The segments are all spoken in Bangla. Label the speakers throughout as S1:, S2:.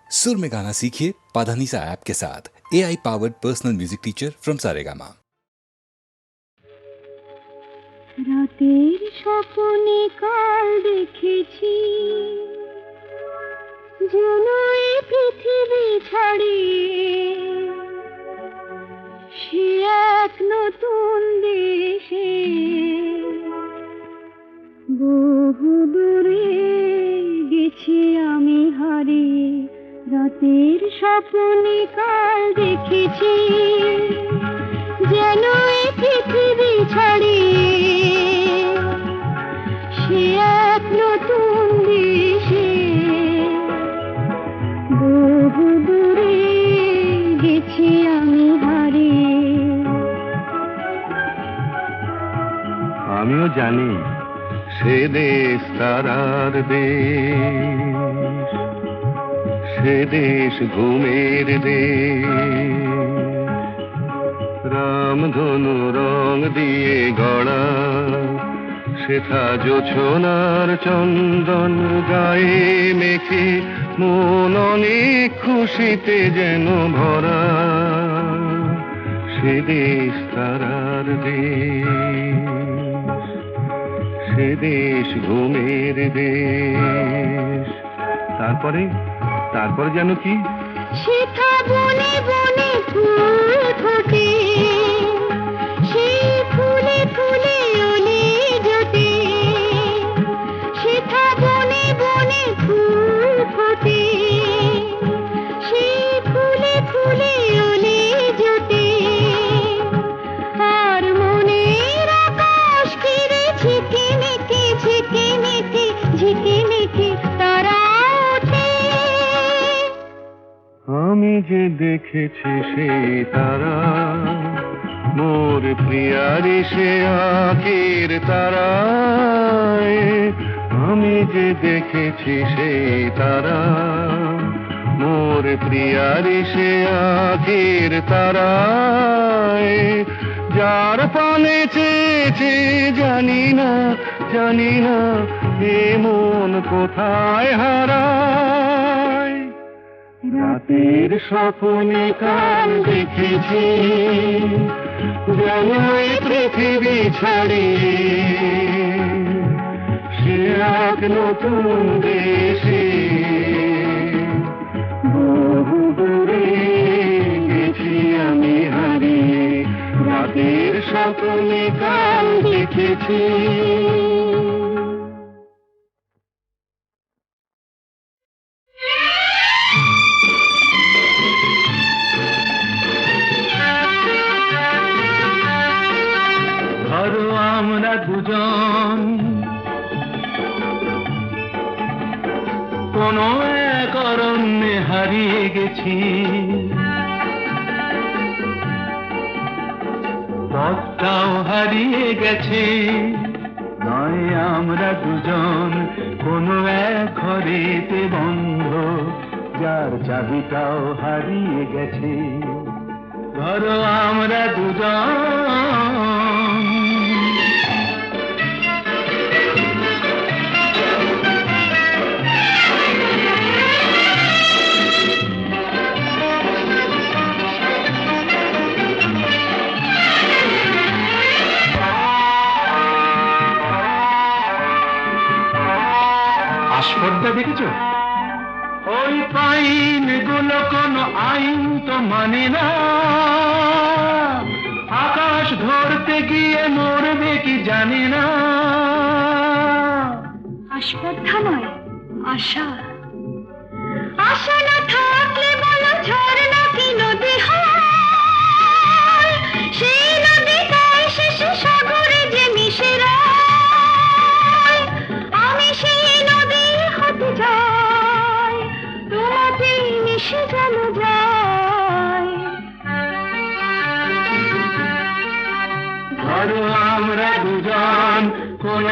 S1: सुर में गाना सीखिए पाधानीसा ऐप के साथ। AI powered personal music teacher from Saregama.
S2: রাতের স্বপ্নে কাল দেখেছি যেন এই পৃথিবী ছাড়িয়ে সে এক নতুন দেশে বহু দূরে গেছি আমি হারিয়ে। রাতের স্বপ্নে কাল দেখেছি যেন এই পৃথিবী ছাড়িয়ে সে এক নতুন দেশে বহু দূরে গেছি আমি হারিয়ে।
S3: আমিও জানি সে দেশ তারার দেশ, সে দেশ ঘুমের দেশ। রামধনু রং দিয়ে গড়া সেথা জোছনার চন্দন গায়ে মেখে মন অনেক খুশিতে যেন ভরা। সে দেশ তারার দেশ, সে দেশ ঘুমের দেশ। তারপরে যেন কি
S2: সেথা বনে বনে ফুল ফোটে, সেই ফুলে ফুলে ওলে জোটে। সেথা বনে বনে ফুল ফোটে, সেই ফুলে ফুলে ওলে জোটে। আর মনের আকাশ ঘিরে ঝিকিমিকি ঝিকিমিকি ঝিকিমিকি তারা ওঠে।
S3: আমি যে দেখেছি সেই তারা মোর প্রিয়ারি সে আঁখের তারায়। আমি যে দেখেছি সেই তারা মোর প্রিয়ারি সে আঁখের তারায়। যার পানে চেয়েছে জানি না এ মন কোথায় হারায়। রাতের স্বপ্নে কাল দেখেছি যেন এই পৃথিবী ছাড়িয়ে সে এক নতুন দেশে বহু দূরে গেছি আমি হারিয়ে। রাতের স্বপ্নে কাল দেখেছি।
S4: আমরা দুজন কোন এক অরণ্যে হারিয়ে গেছি, পথটাও হারিয়ে গেছে। নয় আমরা দুজন কোন এক ঘরেতে বন্ধ, যার চাবিটাও হারিয়ে গেছে। ধরো আমরা দুজন আস্পর্ধা দেখেছ? ওই পাইন গুলো কোনো আইন তো মানে না, আকাশ ধরতে গিয়ে মরবে কি জানি না।
S2: আস্পর্ধা নয়, আশা। আশা না থাকলে বলো ঝর্ণা কি নদী হয়? সেই নদীটাই শেষে সাগরে যে মিশে যায়। আমি সেই নদী হতে যাই, তোমাতেই মিশে যেন যায়।
S4: ধরো আমরা দুজন কোন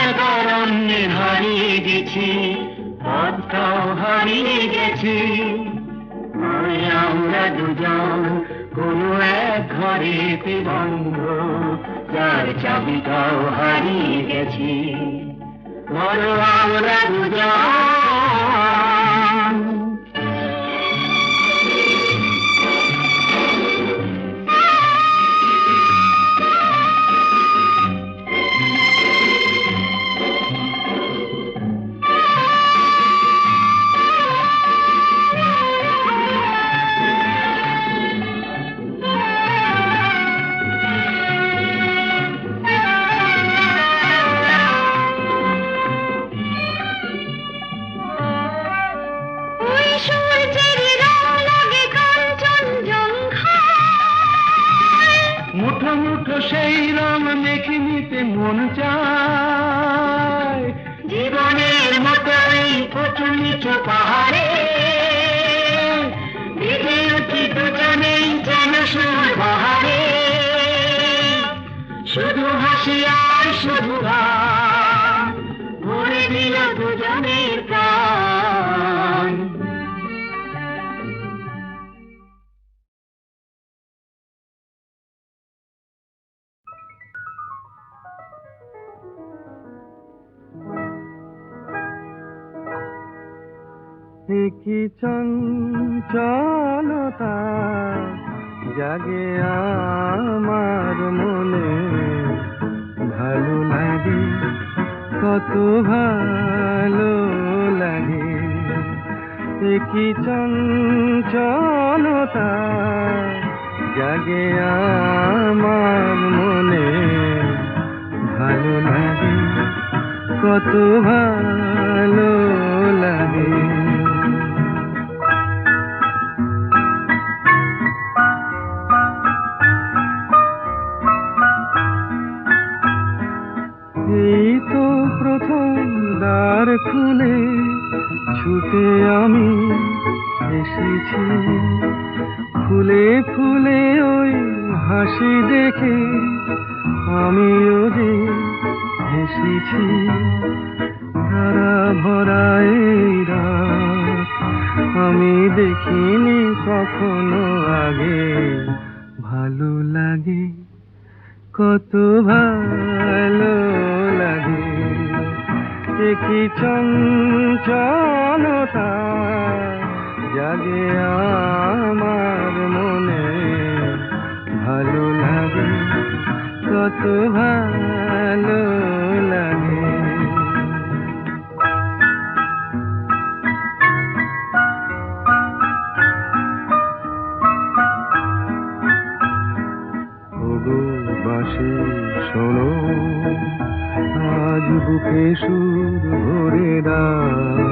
S4: এক অরণ্যে হারিয়ে গেছি, পথটাও হারিয়ে গেছি। আমরা দুজন কোন এক ঘরেতে বন্ধ, যার চাবিটাও হারিয়ে গেছি। ধরো আমরা দুজন সেই রং মেখে নিতে মন চায়।
S2: জীবনের মতো এই উঁচু নিচু পাহাড়ে বেঁধে উঠি দুজনেই যেন সুর বাহারে, শুধু হাসি আর শুধু গান ভরে দিল দুজনের প্রাণ।
S3: কি চঞ্চলতা জাগে আমার মনে, ভালো লাগে কত ভালো লাগে। কি চঞ্চলতা জাগে আমার মনে, ভালো লাগে কত ভালো লাগে। এই তো প্রথম দ্বার খুলে ছুটে আমি এসেছি, ফুলে ফুলে ওই হাসি দেখে আমিও যে হেসেছি। ধারা ভরা এই রাত আমি দেখিনি কখনো আগে, ভালো লাগে কত ভালো লাগে। কি চঞ্চলতা জাগে আমার মনে, ভালো লাগে কত ভালো লাগে। বাঁশি শোনো আজ বুকে সুর ভরে দাও,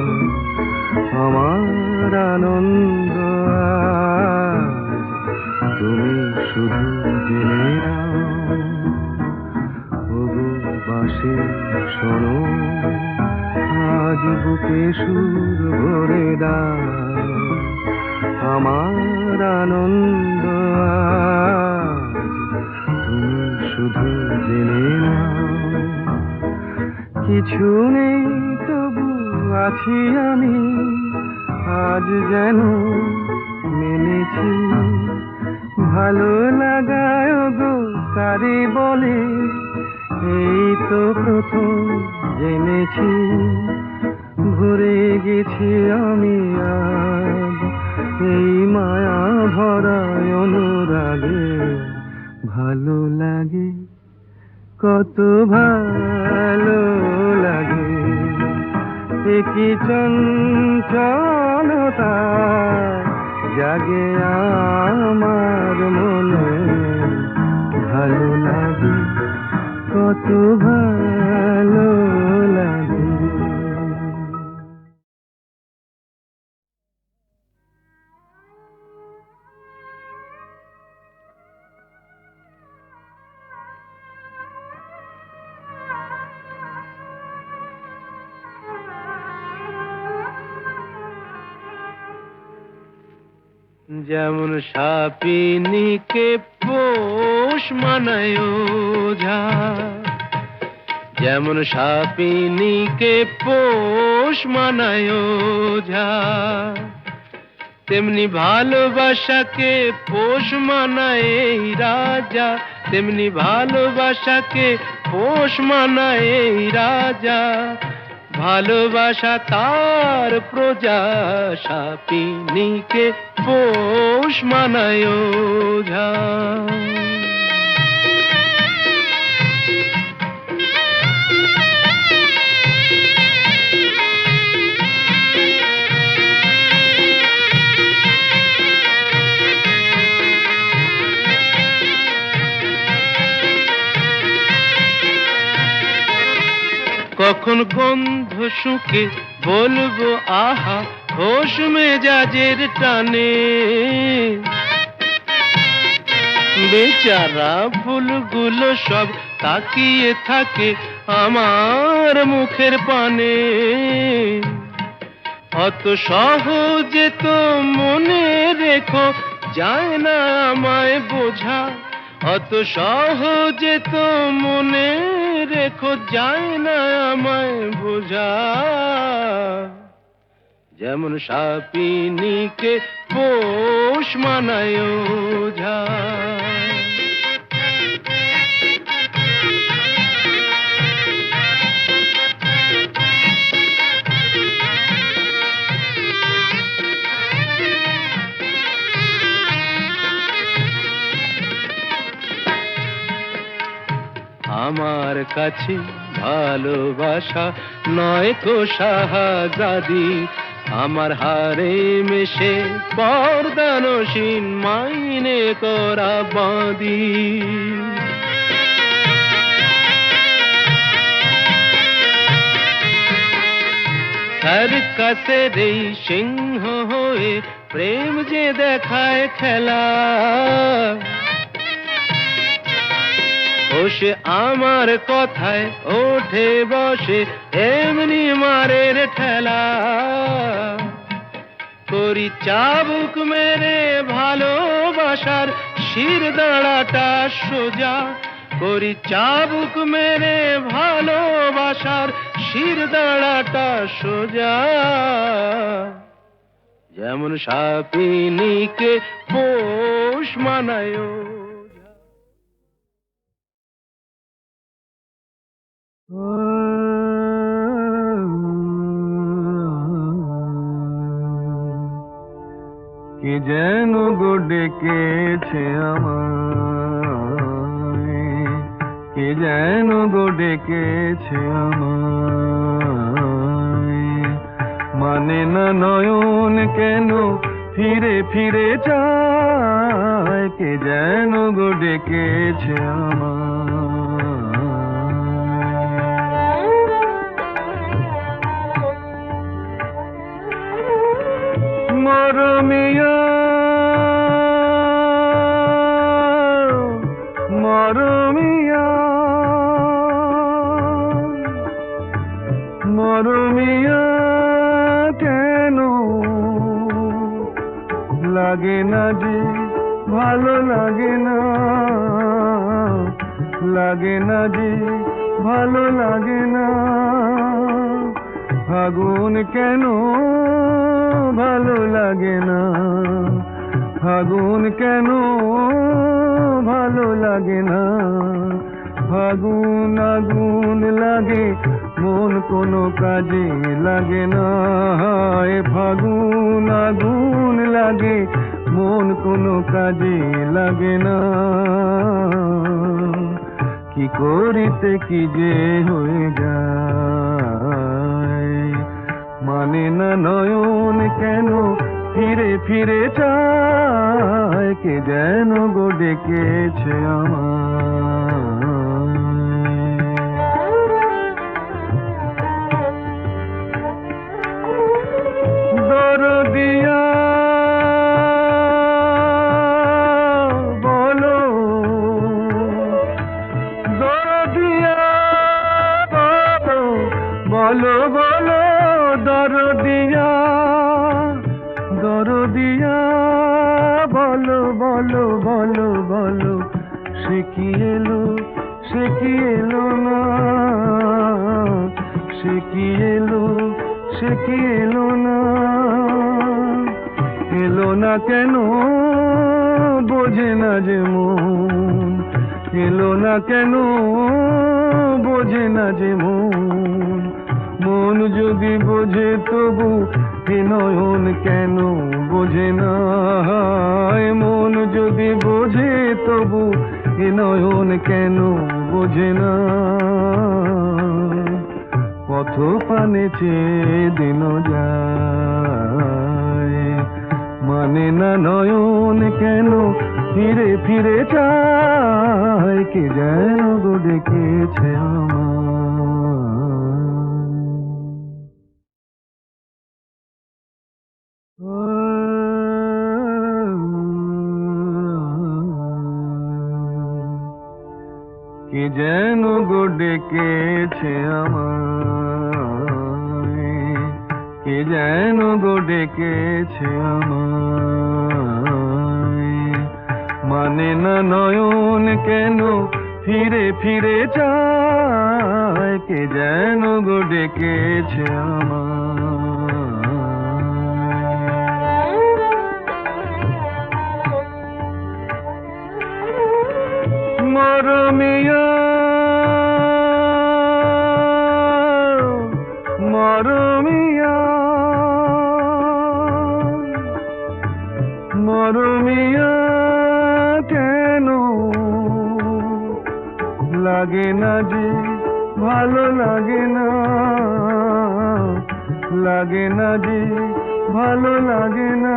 S3: আমার আনন্দ আজ তুমি শুধু জেনে নাও। ওগো বাঁশি শোনো আজ বুকে সুর ভরে দাও, আমার আনন্দ আজ তুমি শুধু জেনে নাও। কিছু নেই তবু আছি আমি, আজ যেন মেনেছি। ভালো লাগায় গো কারে বলে, এই তো প্রথম জেনেছি। ভরে গেছি আমি আজ এই মায়া ভরা অনুরাগে, ভালো লাগে কত ভালো লাগে। কি চঞ্চলতা জাগে আমার মনে, ভালো লাগে কত ভালো লাগে। যেমন সাপিনীকে পোষ মানায় ওঝা, যেমন সাপিনীকে পোষ মানায় ওঝা, তেমনি ভালোবাসাকে পোষ মানায় এই রাজা, তেমনি ভালোবাসাকে পোষ মানায় এই রাজা। ভালোবাসা তার প্রজা, সাপিনীকে পোষ মানায় ওঝা। কখন গন্ধ শুকে বলবো আহা, হোশ মেজাজের টানে। বেচারা ফুলগুলো সব তাকিয়ে থাকে আমার মুখের পানে। অত সহজে তো মনে রেখো যায় না আমায় বোঝা, অত সহজে তো মনে রেখো যায় না আমায় বোঝা। যেমন সাপিনীকে পোষ মানায় ওঝা। আমার কাছে ভালোবাসা নয় তো শাহজাদি, আমার হারে মেশে পর্দানসীন মাইনে করা বাঁধি। সার্কাসের এই সিংহ হয়ে প্রেম যে দেখায় খেলা, ও সে আমার কথায় ওঠে বসে এমনি মারের ঠেলা। করি চাবুক মেরে ভালোবাসার শির দাঁড়াটা সোজা, করি চাবুক মেরে ভালোবাসার শির দাঁড়াটা সোজা। যেমন সাপিনীকে পোষ মানায় ওঝা।
S5: কি যেন গো ডেকেছে আমায়, কি যেন গো ডেকেছে আমায়। মানে না নয়ন কেন ফিরে ফিরে যায়, কে যেন গো ডেকেছে আমায়। মরমিয়া মরমিয়া মরমিয়া কেন লাগে না যে ভালো লাগে না, লাগে না যে ভালো লাগে না। ফাগুন কেন ভালো লাগে না, ফাগুন কেন ভালো লাগে না। ফাগুন আগুন লাগে মন কোনো কাজে লাগে না, ফাগুন আগুন লাগে মন কোনো কাজে লাগে না। কি করিতে কি যে হয়ে যায়, মানে না নয়ন কেন ফিরে ফিরে চায়, কে যেন গো ডেকেছে আমায়। দরদিয়া বলো, দরদিয়া বলো, বলো বলো দরদিয়া, দরদিয়া বলো বলো বলো বলো। সে কি এলো, সে কি এলো না, সে কি এলো, সে কি এলো না। এলো না কেন বোঝে না যে মন, এলো না কেন বোঝে না যে মন। মন যদি বোঝে তবু এ নয়ন কেন বোঝে না, মন যদি বোঝে তবু এ নয়ন কেন বোঝে না। পথ পানে চেয়ে দিন যায়, মানে না নয়ন কেন ফিরে ফিরে চায়, কে যেন গো ডেকেছে আমায়। কে যেন গো ডেকেছে আমায়, কে যেন গো ডেকেছে আমায়। মানে না নয়ন কেন ফিরে ফিরে চায়, কে যেন গো ডেকেছে আমায়। মরমিয়া মরমিয়া মরমিয়া কেন লাগে না যে ভালো লাগে না, লাগে না যে ভালো লাগে না।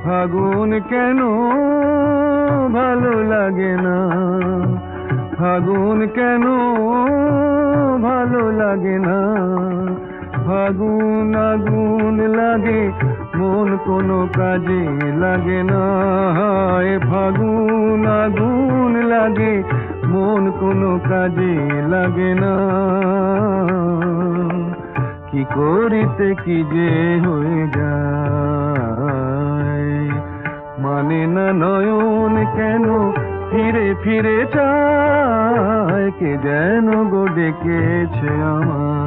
S5: ফাগুন কেন ভালো লাগে না, ফাগুন কেন ভালো লাগে না। ফাগুন আগুন লাগে মন কোনো কাজে লাগে না, ফাগুন আগুন লাগে মন কোনো কাজে লাগে না। কি করিতে কি যে হয়ে যায়, মানে না নয়ন কেন ফিরে ফিরে চায়, কে যেন গো ডেকেছে আমায়।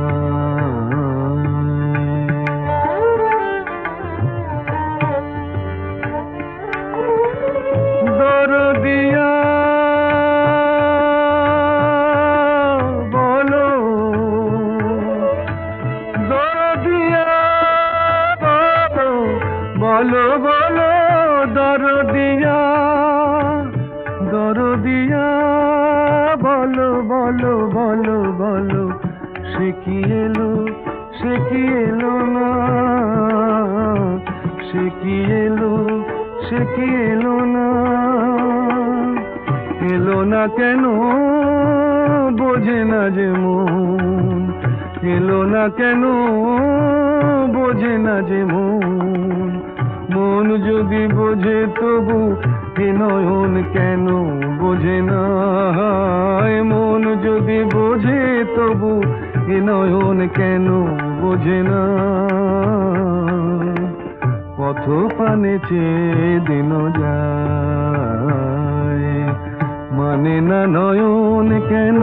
S5: দরদিয়া বলো, দরদিয়া বলো, বলো বলো দরদিয়া, দরদিয়া বলো বলো বলো বলো। সে কি এলো, সে কি এলো না, সে কি এলো, সে কি এলো না। এলো না কেন বোঝে না যে মন, এলো না কেন বোঝে না যে মন। মন যদি বোঝে তবু এ নয়ন কেন বোঝে না, মন যদি বোঝে তবু এ নয়ন কেন বোঝে না। পথ পানে চেয়ে দিন যায়, মানে না নয়ন কেন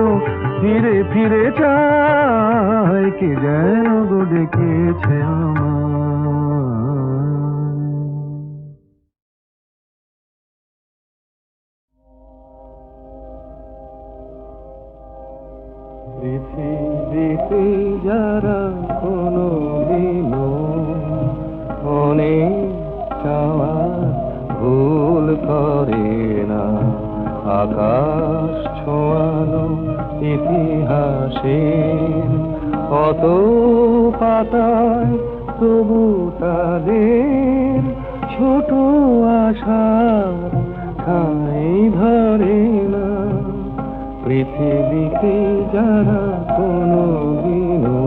S5: ফিরে ফিরে চায়, কে যেন গো ডেকেছে আমায়। পৃথিবীতে যারা কোনো দিনও অনেক চাওয়ার ভুল করে না, আকাশ ছোঁয়ানো ইতিহাসের কত পাতায় তবু তাদের ছোট আশার ঠাঁই ধরে না। পৃথিবীতে যারা কোনো দিনও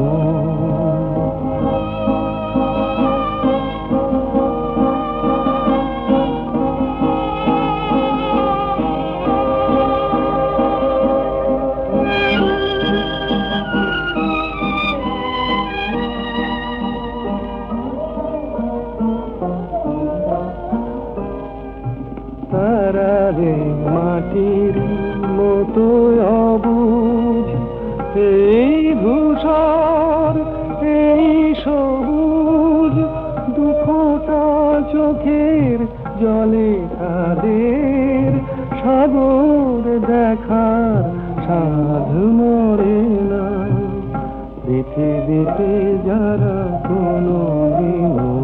S5: তারারে মাটির মতো অবুঝ, এই ধূসর এই সবুজ দুফোঁটা চোখের জলে তাদের সাগর দেখার সাধ মরে না। পৃথিবীতে যারা কোনো দিনও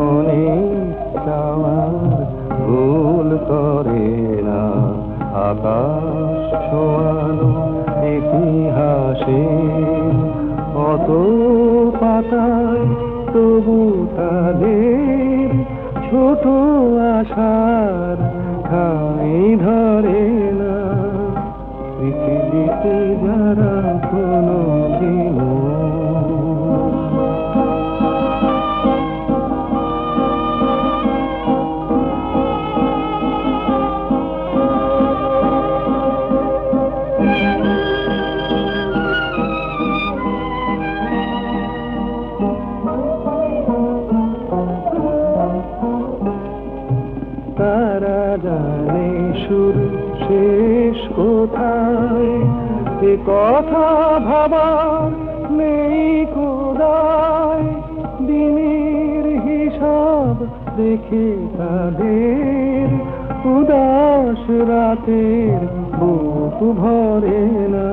S5: অনেক চাওয়ার ভুল করে না, আকাশ ছোঁয়ানো ইতিহাসে কত পাতায় তবু তাদের ছোট আশার ঠাঁই ধরে না। পৃথিবীতে যারা কোনো দিনও জানে শুরু শেষ কোথায়, এ কথা ভাবার নেই কোদায়। দিনের হিসাব দেখে তাদের উদাস রাতের বুক ভরে না।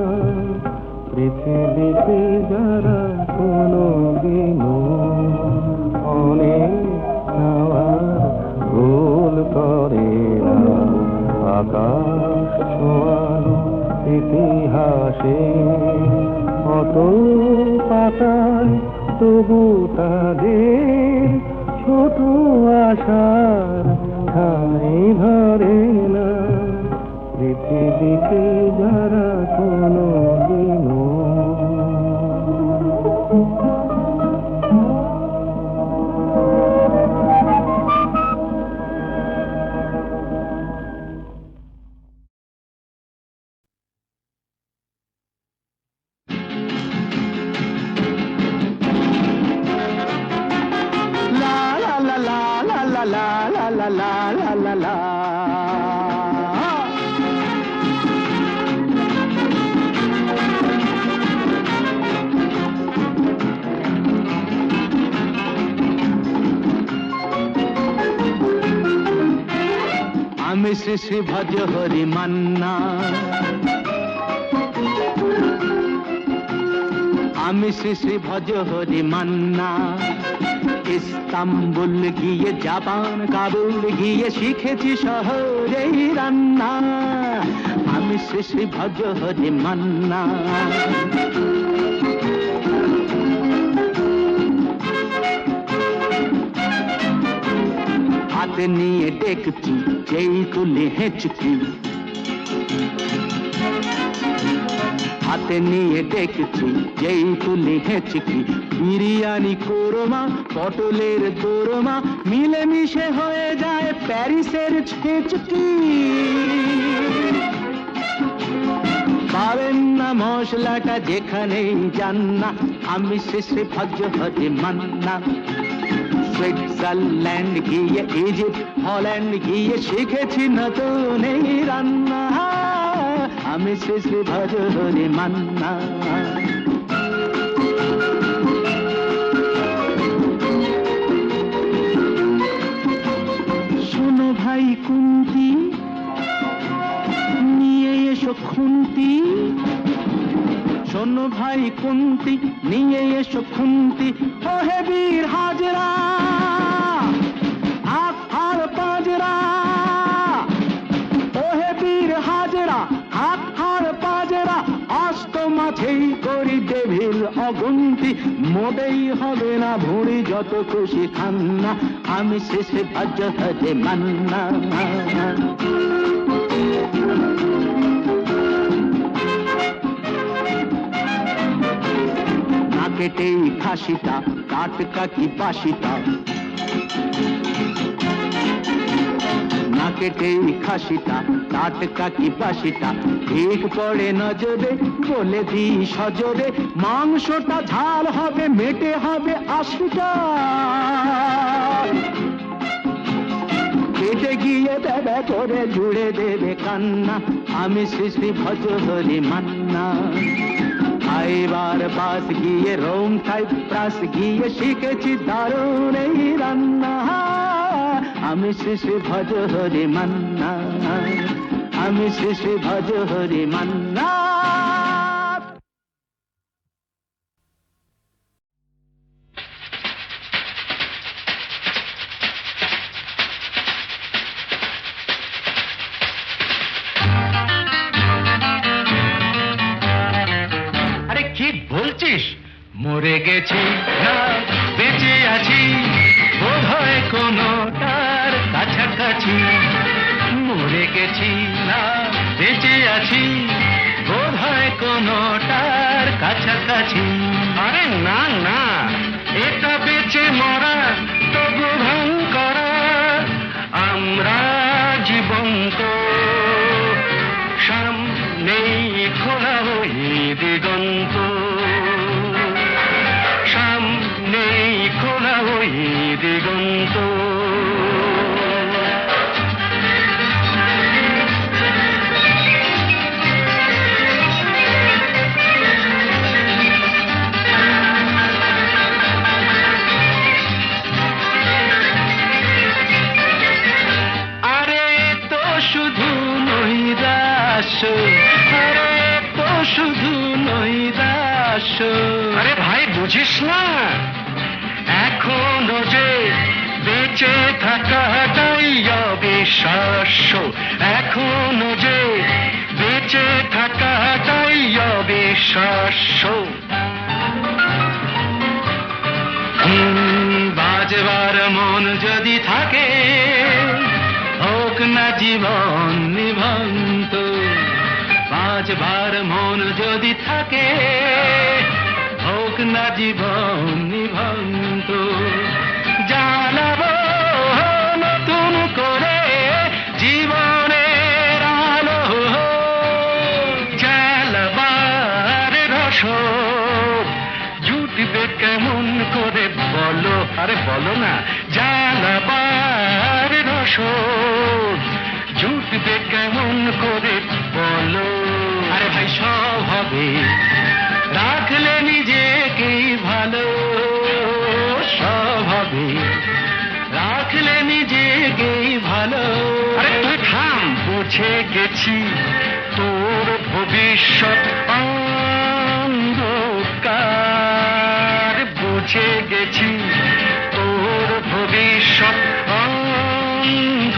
S5: পৃথিবীতে যারা কোনো দিনও অনেক খাওয়ার ভুল করে না, আকাশ ছোঁয়ানো ইতিহাসে কত পাতায় তবু তাদের ছোট আশার ঠাঁই ধরে না। পৃথিবীতে যারা কোনো দিনও
S3: আমি শ্রী শ্রী ভজ হরি মান্না, আমি শ্রী শ্রী ভজ হরি মান্না। ইস্তাম্বুল গিয়ে জাপান কাবুল গিয়ে শিখেছি শহরেই রান্না। আমি শ্রী শ্রী ভজ হরি মান্না। হাতে নিয়ে ডেকছি যেই তুলে হেঁচকি, হাতে নিয়ে ডেকছি যেই তুলে হেঁচকি। বিরিয়ানি কোরমা পটলের দোরমা মিলেমিশে হয়ে যায় প্যারিসের ছেঁচকি। পাবেন না মশলাটা যেখানেই যান না, আমি শ্রী শ্রী ভজ হরি মান্না। সুইজারল্যান্ড গিয়ে ইজিপ্ট হল্যান্ড গিয়ে শিখেছি নতুন এই রান্না। আমি শ্রী শ্রী ভজ হরি মান্না। শোনো ভাই কুন্তি, নিয়ে এসো খুন্তি। শোনো ভাই কুন্তি, নিয়ে এসো খুন্তি। ওহে বীর হাজরা হাত হার পাজরা, ওহে বীর হাজরা হাত হার পাজরা। অস্ত মাঝেই করি ডেভিল অগুন্তি, মোটেই হবে না ভুঁড়ি যত খুশি খান্না। আমি শেষে ভজ হরি মান্না। কেটেই খাসিটা টাটকা কি বাসিটা, না কেটেই খাসিটা টাটকা কি বাসিটা। ঠিক পড়ে নজরে বলে দিই সজরে, মাংসটা ঝাল হবে মেটে হবে 80টা। কেটে গিয়ে দেবে করে জুড়ে দেবে কান্না। আমি শ্রী শ্রী ভজ হরি মান্না। এবার বাস গিয়ে রোম সাইপ্রাস গিয়ে শিখেছি দারুণ এই রান্না। আমি শ্রী শ্রী ভজ হরি মান্না, আমি শ্রী শ্রী ভজ হরি মান্না। মরে গেছি না বেঁচে আছি, বোধ হয় কোনোটার কাছাকাছি। মরে গেছি না বেঁচে আছি, বোধ হয় কোনোটার কাছাকাছি। আরে না না, এটা বেঁচে মরা তবু ভাঙ করা। আমরা জীবন্ত, সামনেই খোলা ওই দিগন্ত, সামনেই খোলা ওই দিগন্ত। অবিশ্বাস্য।
S4: আরে ভাই বুঝিস না, এখনো যে বেঁচে থাকাটাই অবিশ্বাস্য, এখনো যে বেঁচে থাকাটাই অবিশ্বাস্য।
S3: বাজবার মন যদি থাকে, হোক না জীবন নিভন্ত। বাজবার মন যদি থাকে, হোক না জীবন নিভন্ত। জানাবো নতুন করে জীবনের আলো, জ্বালাবার রসদ জুটবে কেমন করে বলো, আরে বলো না, জ্বালাবার রসদ জুটবে কেমন করে বলো। আরে ভাই সব হবে, রাখলে নিজেকেই ভালো, সব হবে, রাখলে নিজেকেই ভালো।
S4: আরে তুই থাম,
S3: বুঝে গেছি তোর ভবিষ্যৎ অন্ধকার, বুঝে গেছি তোর ভবিষ্যৎ অন্ধকার।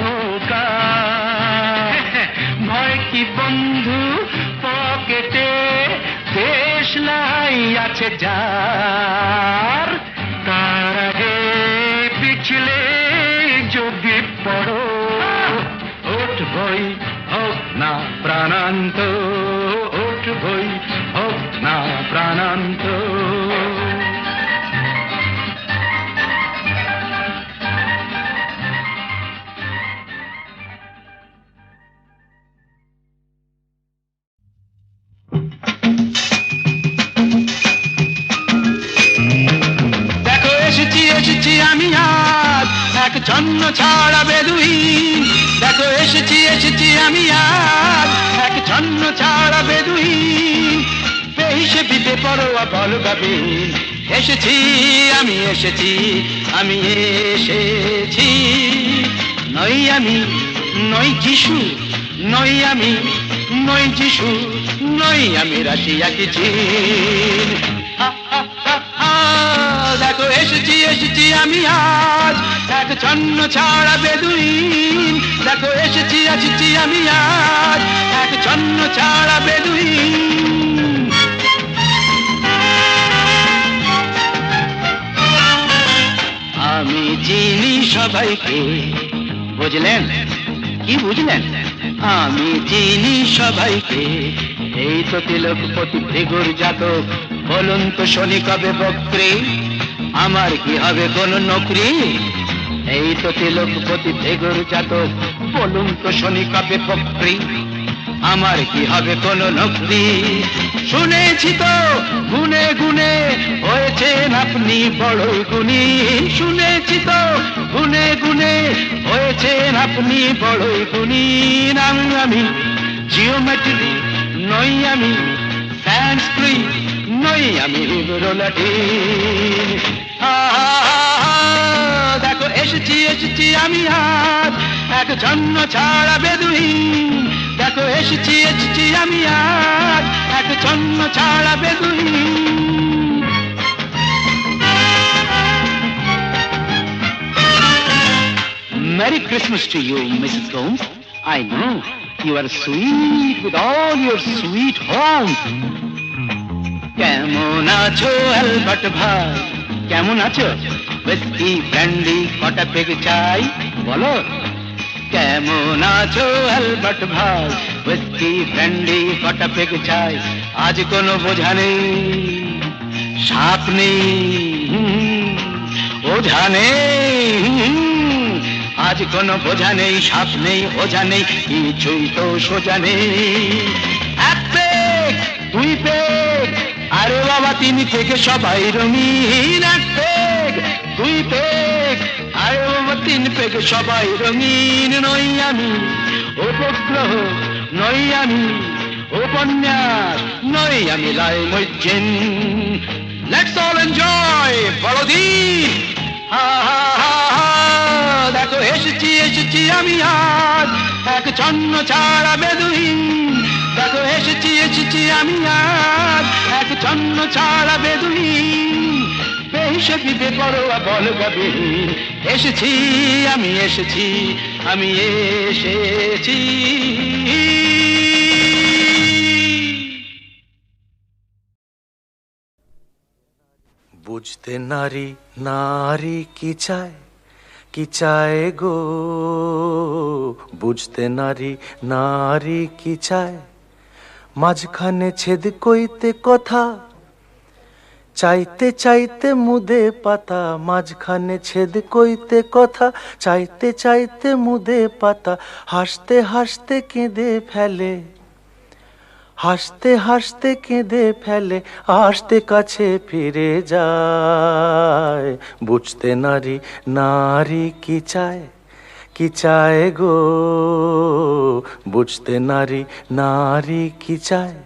S3: ভয় কি বন্ধু পকেটে, দেশলাই আছে যার, তার আগে পিছলে যদি পড়ো, উঠবই হোক না প্রাণান্ত, উঠবই হোক না প্রাণান্ত। দেখো এসেছি এসেছি আমি আজ এক ছন্ন ছাড়া বেদুইন, দেখো এসেছি এসেছি আমি আজ এক ছন্ন ছাড়া বেদুইন। বেহিসে বিপে পরোয়া বলো গাবিন, এসেছি আমি এসেছি, আমি এসেছি। নই আমি নই যিশু, নই আমি নই যিশু, নই আমি রাশিয়া কি চীন। দেখো এসেছি এসেছি আমি আজ এক ছন্ন ছাড়া বেদুইন, দেখো এসেছি এসেছি আমি আজ এক ছন্ন ছাড়া বেদুইন। আমি চিনি সবাইকে, বুঝলেন কি বুঝলেন, আমি চিনি সবাইকে। এই তো তিলকপতি ভৃগুর জাতক, বলুন তো শনি কবে বক্রে, আমার কি হবে কোন নকরি। এই তো তিলকপতি ভৃগুর জাতক, বলুন তো শনি কবে বক্রে, আমার কি হবে কোন নকরি। শুনেছি তো গুনে গুনে হয়েছেন আপনি বড়ই গুণী, শুনেছি তো গুনে গুনে হয়েছেন আপনি বড়ই গুণী। আমি জিওমেট্রি নই, আমি সংস্কৃত নই, আমি লাটিন। দেখো এসেছি এসেছি আমি আজ এক ছন্ন ছাড়া বেদুইন, দেখো এসেছি এসেছি আমি আজ এক ছন্ন ছাড়া বেদুইন। Merry Christmas to you, Mrs. Gomes. I know you are sweet with all your sweet home. কেমন আছো অ্যালবার্ট ভাই, কেমন আছো? হুইস্কি ব্র্যান্ডি কটা পেগ চাই বলো। কেমন আছো অ্যালবার্ট ভাই, হুইস্কি ব্র্যান্ডি কটা পেগ চাই। আজ কোনো বোঝা নেই, সাপ নেই, ওঝা নেই। আজ কোনো বোঝা নেই, সাপ নেই, ওঝা নেই, কিছুই তো সোজা নেই। এক পেগ, দুই পেগ, আরে বাবা তিন পেগে সবাই রঙিন। এক পেগ, দুই পেগ, আরে বাবা তিন পেগে সবাই রঙিন। নই আমি উপগ্রহ, নই আমি উপন্যাস, নই আমি লাই মজ্জিন। লেটস অল এনজয় বড়দিন। দেখো এসেছি এসেছি আমি আজ এক ছন্ন ছাড়া বেদুইন দেখো এসেছি আমি আজ এক ছন্ন ছাড়া বেদুইন বেহিসেবি বেপরোয়া বল গাবে এসেছি আমি এসেছি
S6: বুঝতে নারী নারী কি চায় গো বুঝতে নারী নারী কি চায় মাঝখানে ছেদ কইতে কথা চাইতে চাইতে মুদে পাতা মাঝখানে ছেদ কইতে কথা চাইতে চাইতে মুদে পাতা হাসতে হাসতে কেঁদে ফেলে হাসতে হাসতে কেঁদে ফেলে আসতে কাছে ফিরে যায় বুঝতে নারী নারী কি চায় গো বুঝতে নারী নারী কি চায়